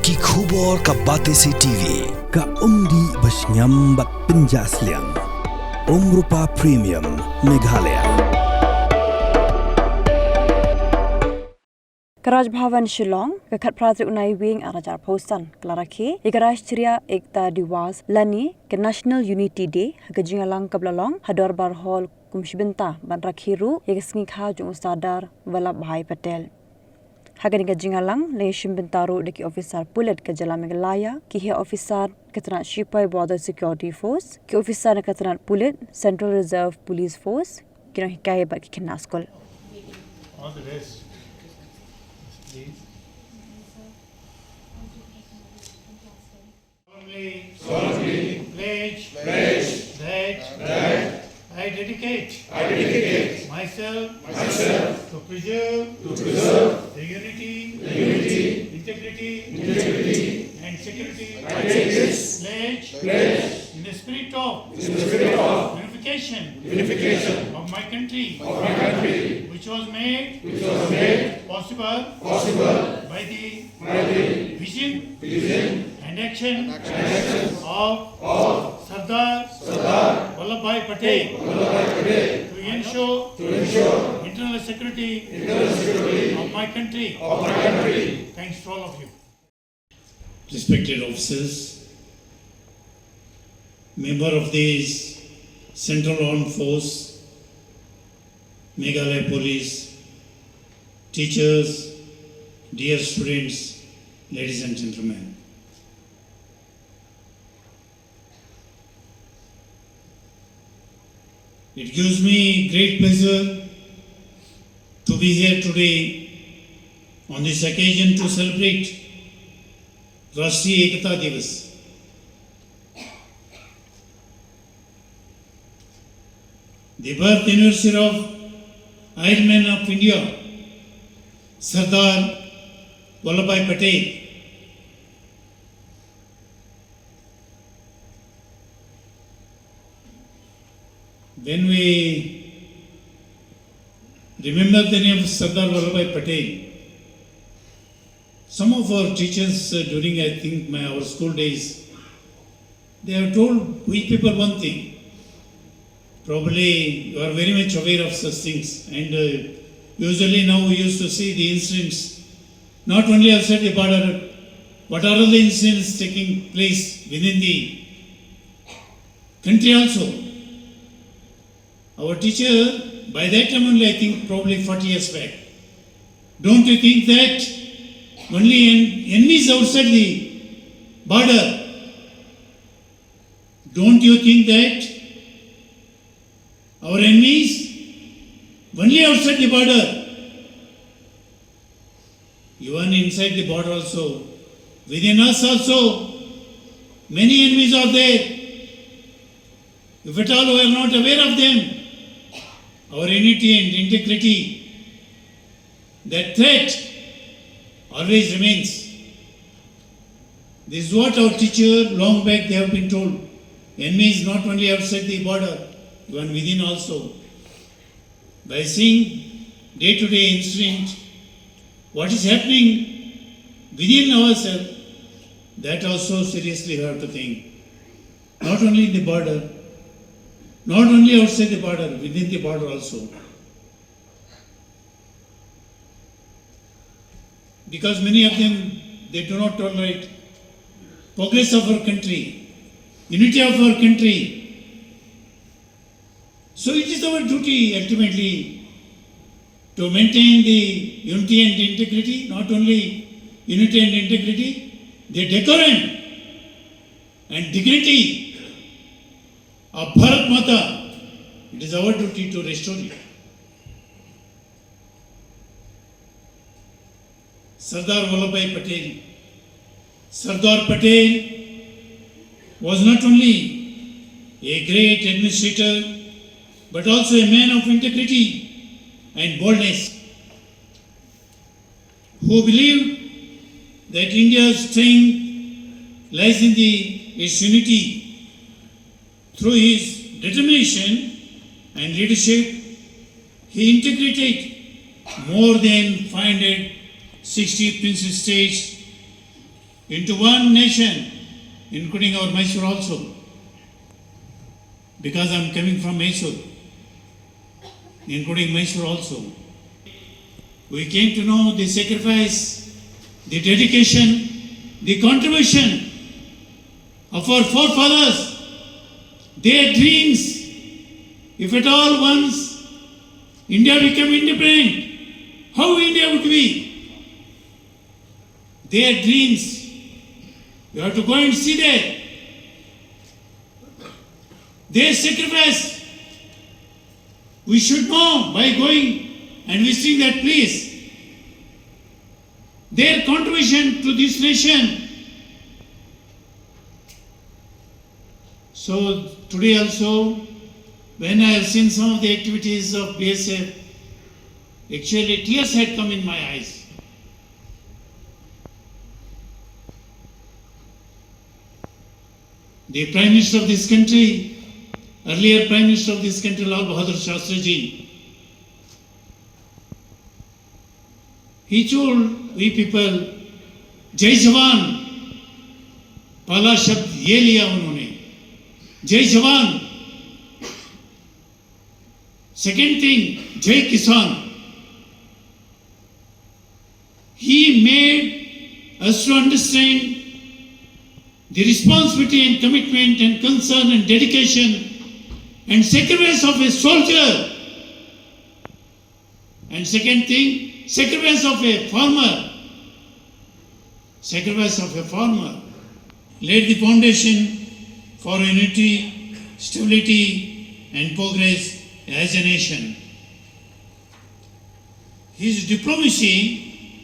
Kikubor ka Batesi TV. Ka undi basnyambat penjasliang. Rupa Premium Meghalaya. Karaj Bhavan Shillong, Kakat Pradri Unai Wing Arajar Postan, Clarake, Ikarashtriya Ekta Diwas, Lani, ke National Unity Day, Hagajingalang Kablalong, Hadorbar Hall, Kumshibinta, Bandrakhiru, Yagasnikha Jung Sadar, Vallabhbhai Patel. Hagani Gajingalang, Leishim Bintaro, Deki Officer Pulet Kajala Meghalaya, Kihe Officer Katranat Shipai Border Security Force, Ki Officer Katranat Pulet, Central Reserve Police Force, Kino Hikaye Baki Kinaskol. All the rest. Please. Solemnly pledge that I dedicate myself to preserve the unity, integrity, and security. I take this pledge in the spirit of unification of my country, which was made possible by the vision and action of Sardar Vallabhbhai Patel to ensure internal security of my country. Thanks to all of you. Respected officers, member of the Central Armed Force, Meghalaya Police, teachers, dear students, ladies and gentlemen. It gives me great pleasure to be here today on this occasion to celebrate Rashtriya Ekta Divas. The birth anniversary of Iron Man of India, Sardar Vallabhbhai Patel. When we remember the name of Sardar Vallabhbhai Patel, some of our teachers during our school days, they have told we people one thing. Probably you are very much aware of such things, and usually now we used to see the incidents not only outside the border, but are all the incidents taking place within the country also. Our teacher, by that time only, I think probably 40 years back, don't you think that only enemies outside the border, don't you think that our enemies only outside the border, even inside the border also, within us also, many enemies are there. If at all we are not aware of them, our unity and integrity, that threat always remains. This is what our teacher long back they have been told. Enemy is not only outside the border, even within also. By seeing day-to-day incident, what is happening within ourselves, that also seriously hurt to think. Not only in the border, not only outside the border, within the border also. Because many of them, they do not tolerate progress of our country, unity of our country. So it is our duty ultimately to maintain the unity and integrity, not only unity and integrity, the decorum and dignity of Bharat Mata. It is our duty to restore it. Sardar Vallabhbhai Patel. Sardar Patel was not only a great administrator, but also a man of integrity and boldness, who believed that India's strength lies in its unity. Through his determination and leadership, he integrated more than 560 princely states into one nation, including our Mysore also. Because I am coming from Mysore, including Mysore also. We came to know the sacrifice, the dedication, the contribution of our forefathers, their dreams. If at all once India become independent, how India would be? Their dreams. You have to go and see that. Their sacrifice. We should know by going and visiting that place. Their contribution to this nation. So today also, when I have seen some of the activities of BSF, actually tears had come in my eyes. The Prime Minister of this country, earlier Prime Minister of this country, Lal Bahadur Shastri Ji, he told we people, Jai Jawan, पहला शब्द ये लिया उन्होंने, जय जवान. Second thing, Jai Kisan. He made us to understand the responsibility and commitment and concern and dedication and sacrifice of a soldier. And second thing, sacrifice of a farmer. Sacrifice of a farmer. Laid the foundation for unity, stability and progress as a nation. His diplomacy,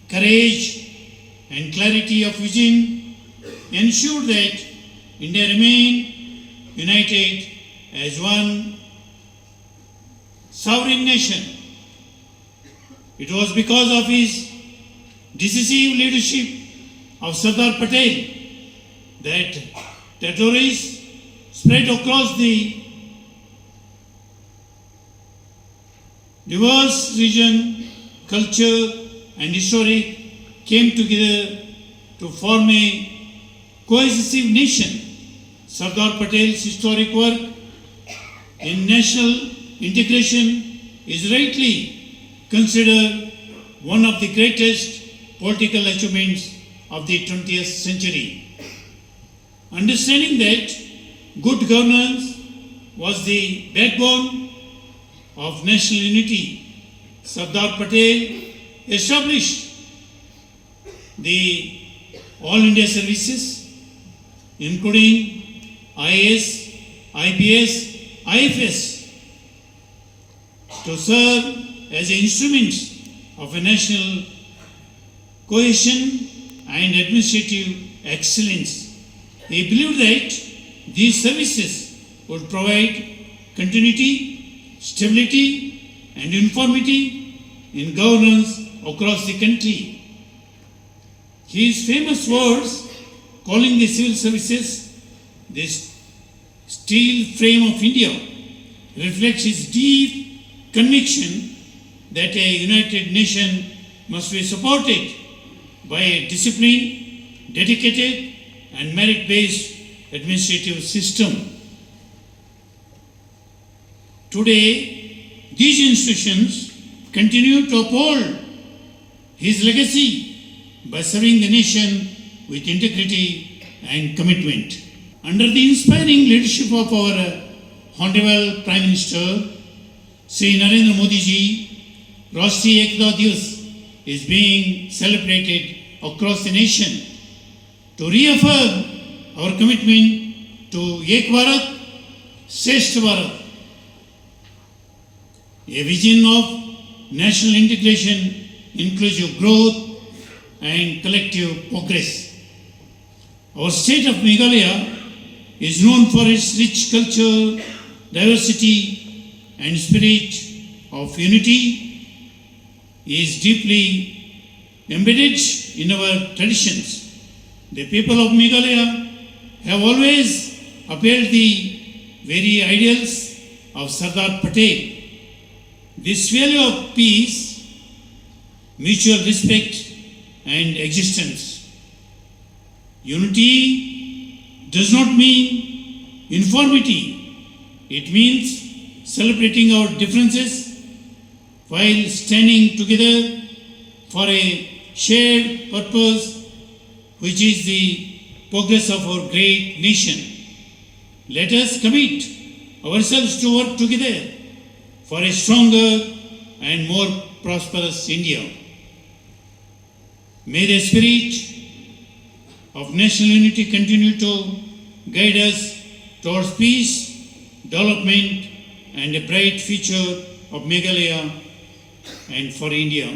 courage and clarity of vision ensured that India remained united as one sovereign nation. It was because of his decisive leadership of Sardar Patel that territories spread across the diverse region, culture and historic came together to form a cohesive nation. Sardar Patel's historic work in national integration is rightly considered one of the greatest political achievements of the 20th century. Understanding that good governance was the backbone of national unity, Sardar Patel established the All India services, including IAS, IPS, IFS, to serve as instruments of a national cohesion and administrative excellence. He believed that these services would provide continuity, stability and uniformity in governance across the country. His famous words calling the civil services the steel frame of India reflects his deep conviction that a united nation must be supported by a disciplined, dedicated and merit-based administrative system. Today, these institutions continue to uphold his legacy by serving the nation with integrity and commitment. Under the inspiring leadership of our Honorable Prime Minister, Sri Narendra Modi ji, Rashtriya Ekta Divas is being celebrated across the nation to reaffirm our commitment to Ek Bharat, Shreshtha Bharat, a vision of national integration, inclusive growth and collective progress. Our state of Meghalaya is known for its rich culture, diversity and spirit of unity, is deeply embedded in our traditions. The people of Meghalaya have always upheld the very ideals of Sardar Patel. This value of peace, mutual respect and existence Unity does not mean uniformity. It means celebrating our differences while standing together for a shared purpose, which is the progress of our great nation. Let us commit ourselves to work together for a stronger and more prosperous India. May the spirit of national unity continue to guide us towards peace, development, and a bright future of Meghalaya and for India.